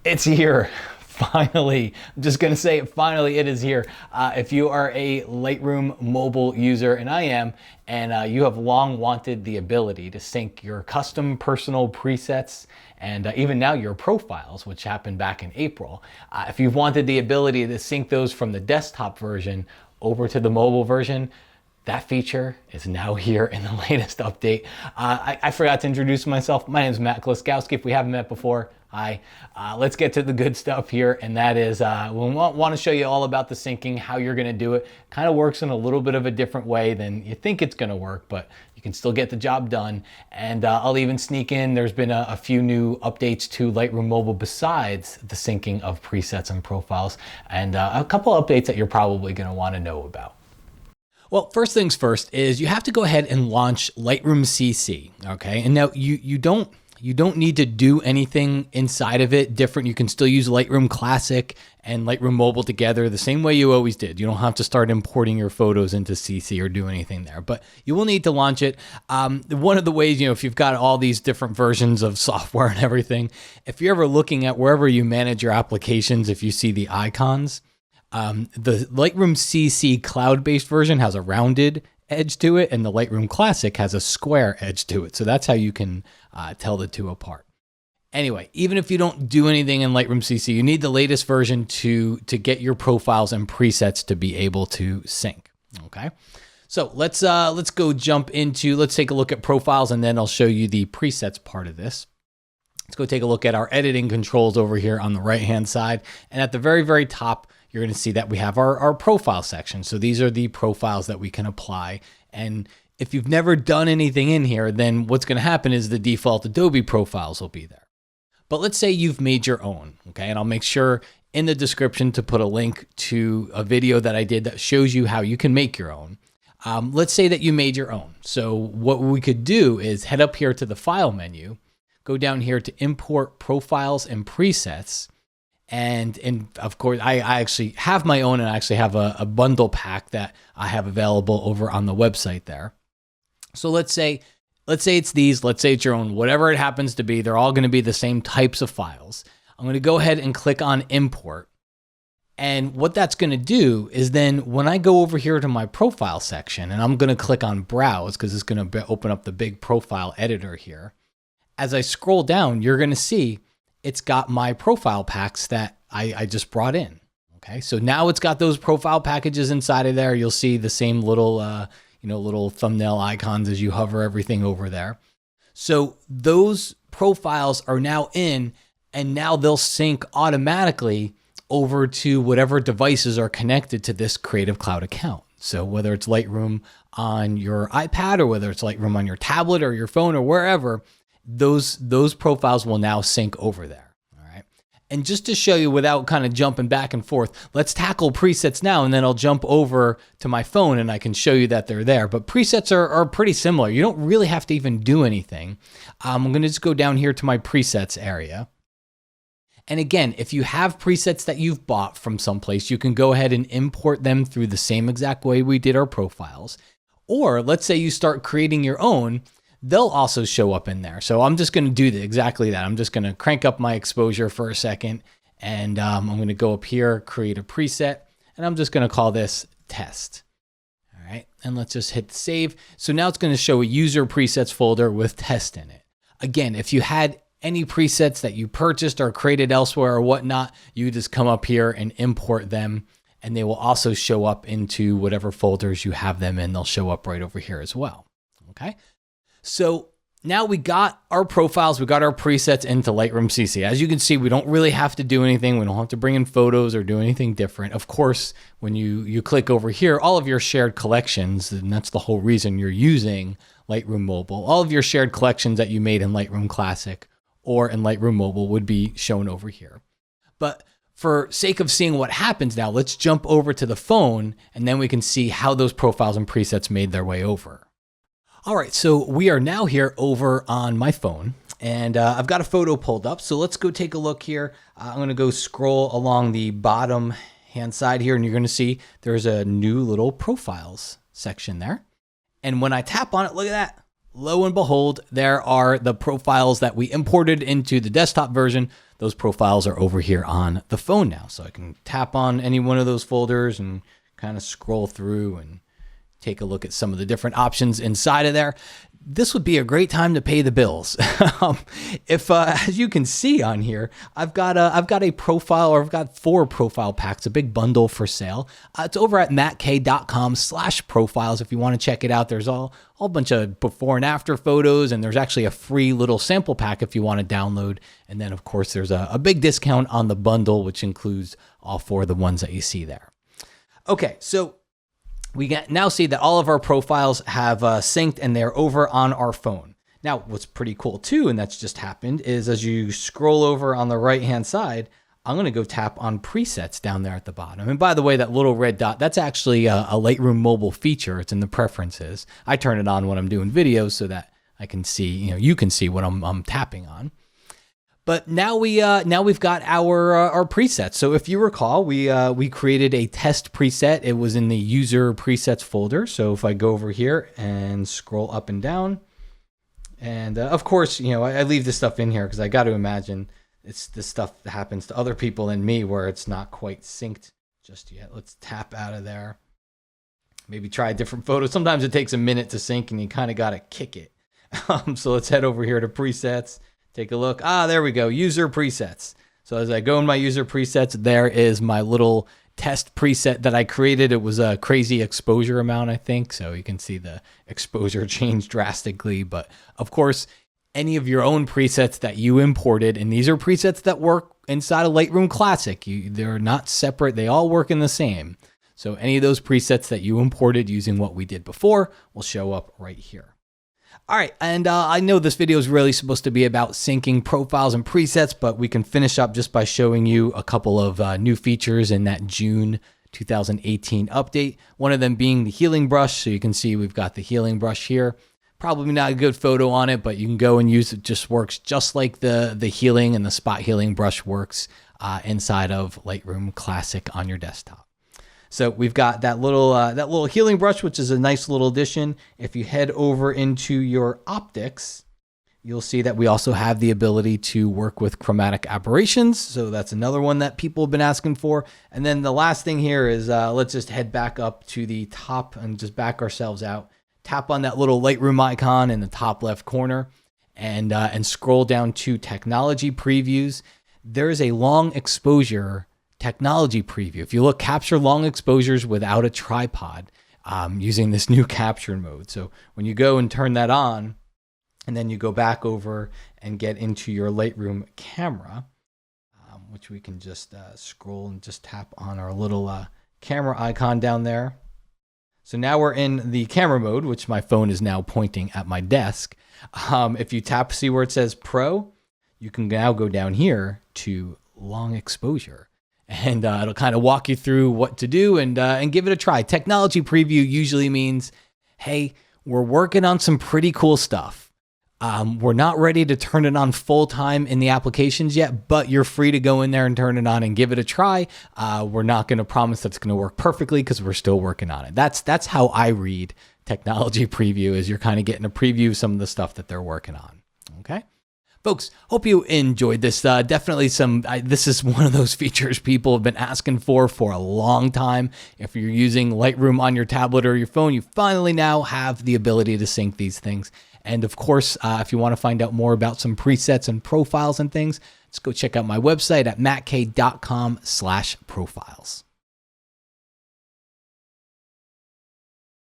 It's here. Finally, I'm just gonna say finally it is here. If you are a Lightroom mobile user, and I am, and you have long wanted the ability to sync your custom personal presets and even now your profiles, which happened back in April. If you've wanted the ability to sync those from the desktop version over to the mobile version, that feature is now here in the latest update. I forgot to introduce myself. My name is Matt Kloskowski. If we haven't met before, hi. Let's get to the good stuff here, and that is we want to show you all about the syncing, how you're going to do it. Kind of works in a little bit of a different way than you think it's going to work, but you can still get the job done. And I'll even sneak in, there's been a few new updates to Lightroom Mobile besides the syncing of presets and profiles, and a couple updates that you're probably going to want to know about. Well, first things first is you have to go ahead and launch Lightroom CC, okay? And now you don't need to do anything inside of it different. You can still use Lightroom Classic and Lightroom Mobile together the same way you always did. You don't have to start importing your photos into CC or do anything there, but you will need to launch it. One of the ways, if you've got all these different versions of software and everything, if you're ever looking at wherever you manage your applications, if you see the icons, the Lightroom CC cloud-based version has a rounded edge to it, and the Lightroom Classic has a square edge to it. So that's how you can tell the two apart. Anyway, even if you don't do anything in Lightroom CC, you need the latest version to get your profiles and presets to be able to sync. Okay, so let's take a look at profiles, and then I'll show you the presets part of this. Let's go take a look at our editing controls over here on the right-hand side, and at the very, very top, you're going to see that we have our profile section. So these are the profiles that we can apply. And if you've never done anything in here, then what's going to happen is the default Adobe profiles will be there. But let's say you've made your own, okay? And I'll make sure in the description to put a link to a video that I did that shows you how you can make your own. Let's say that you made your own. So what we could do is head up here to the File menu, go down here to Import Profiles and Presets. And of course, I actually have my own, and I actually have a bundle pack that I have available over on the website there. So let's say it's these, let's say it's your own, whatever it happens to be, they're all going to be the same types of files. I'm going to go ahead and click on Import. And what that's going to do is then when I go over here to my profile section, and I'm going to click on Browse because it's going to open up the big profile editor here. As I scroll down, you're going to see it's got my profile packs that I just brought in. Okay, so now it's got those profile packages inside of there. You'll see the same little, little thumbnail icons as you hover everything over there. So those profiles are now in, and now they'll sync automatically over to whatever devices are connected to this Creative Cloud account. So whether it's Lightroom on your iPad or whether it's Lightroom on your tablet or your phone or wherever, those profiles will now sync over there. All right. And just to show you without kind of jumping back and forth, let's tackle presets now, and then I'll jump over to my phone and I can show you that they're there. But presets are pretty similar. You don't really have to even do anything. I'm going to just go down here to my presets area. And again, if you have presets that you've bought from someplace, you can go ahead and import them through the same exact way we did our profiles. Or let's say you start creating your own, they'll also show up in there. So I'm just going to do exactly that. I'm just going to crank up my exposure for a second, and I'm going to go up here, create a preset, and I'm just going to call this test. All right, and let's just hit save. So now it's going to show a user presets folder with test in it. Again, if you had any presets that you purchased or created elsewhere or whatnot, you just come up here and import them, and they will also show up into whatever folders you have them in. They'll show up right over here as well. Okay. So now we got our profiles, we got our presets into Lightroom CC. As you can see, we don't really have to do anything. We don't have to bring in photos or do anything different. Of course, when you click over here, all of your shared collections, and that's the whole reason you're using Lightroom Mobile, all of your shared collections that you made in Lightroom Classic or in Lightroom Mobile would be shown over here. But for sake of seeing what happens now, let's jump over to the phone, and then we can see how those profiles and presets made their way over. All right, so we are now here over on my phone, and I've got a photo pulled up. So let's go take a look here. I'm going to go scroll along the bottom hand side here, and you're going to see there's a new little profiles section there. And when I tap on it, look at that. lo and behold, there are the profiles that we imported into the desktop version. Those profiles are over here on the phone now. So I can tap on any one of those folders and kind of scroll through and take a look at some of the different options inside of there. This would be a great time to pay the bills. As you can see on here, I've got a profile, or I've got 4 profile packs, a big bundle for sale. It's over at mattk.com/profiles. If you want to check it out, there's a whole bunch of before and after photos, and there's actually a free little sample pack if you want to download. And then of course there's a big discount on the bundle, which includes all 4 of the ones that you see there. Okay, so we now see that all of our profiles have synced and they're over on our phone. Now, what's pretty cool too, and that's just happened, is as you scroll over on the right-hand side, I'm going to go tap on presets down there at the bottom. And by the way, that little red dot, that's actually a Lightroom mobile feature. It's in the preferences. I turn it on when I'm doing videos so that I can see, you can see what I'm tapping on. But now we've got our presets. So if you recall, we created a test preset. It was in the user presets folder. So if I go over here and scroll up and down, and of course, I leave this stuff in here because I got to imagine it's the stuff that happens to other people and me where it's not quite synced just yet. Let's tap out of there. Maybe try a different photo. Sometimes it takes a minute to sync and you kind of got to kick it. So let's head over here to presets. Take a look. There we go. User presets. So as I go in my user presets, there is my little test preset that I created. It was a crazy exposure amount, I think. So you can see the exposure change drastically. But of course, any of your own presets that you imported, and these are presets that work inside of Lightroom Classic. They're not separate. They all work in the same. So any of those presets that you imported using what we did before will show up right here. All right, and I know this video is really supposed to be about syncing profiles and presets, but we can finish up just by showing you a couple of new features in that June 2018 update. One of them being the healing brush. So you can see we've got the healing brush here. Probably not a good photo on it, but you can go and use it. Just works just like the healing and the spot healing brush works inside of Lightroom Classic on your desktop. So we've got that little healing brush, which is a nice little addition. If you head over into your optics, you'll see that we also have the ability to work with chromatic aberrations. So that's another one that people have been asking for. And then the last thing here is let's just head back up to the top and just back ourselves out. Tap on that little Lightroom icon in the top left corner and scroll down to technology previews. There is a long exposure technology preview. If you look, capture long exposures without a tripod using this new capture mode. So when you go and turn that on, and then you go back over and get into your Lightroom camera, which we can just scroll and just tap on our little camera icon down there. So now we're in the camera mode, which my phone is now pointing at my desk. If you tap, see where it says Pro, you can now go down here to long exposure. And it'll kind of walk you through what to do and give it a try. Technology preview usually means, hey, we're working on some pretty cool stuff. We're not ready to turn it on full time in the applications yet, but you're free to go in there and turn it on and give it a try. We're not going to promise that's going to work perfectly because we're still working on it. That's how I read technology preview, is you're kind of getting a preview of some of the stuff that they're working on. Okay. Folks, hope you enjoyed this. Definitely this is one of those features people have been asking for a long time. If you're using Lightroom on your tablet or your phone, you finally now have the ability to sync these things. And of course, if you want to find out more about some presets and profiles and things, let's go check out my website at mattk.com/profiles.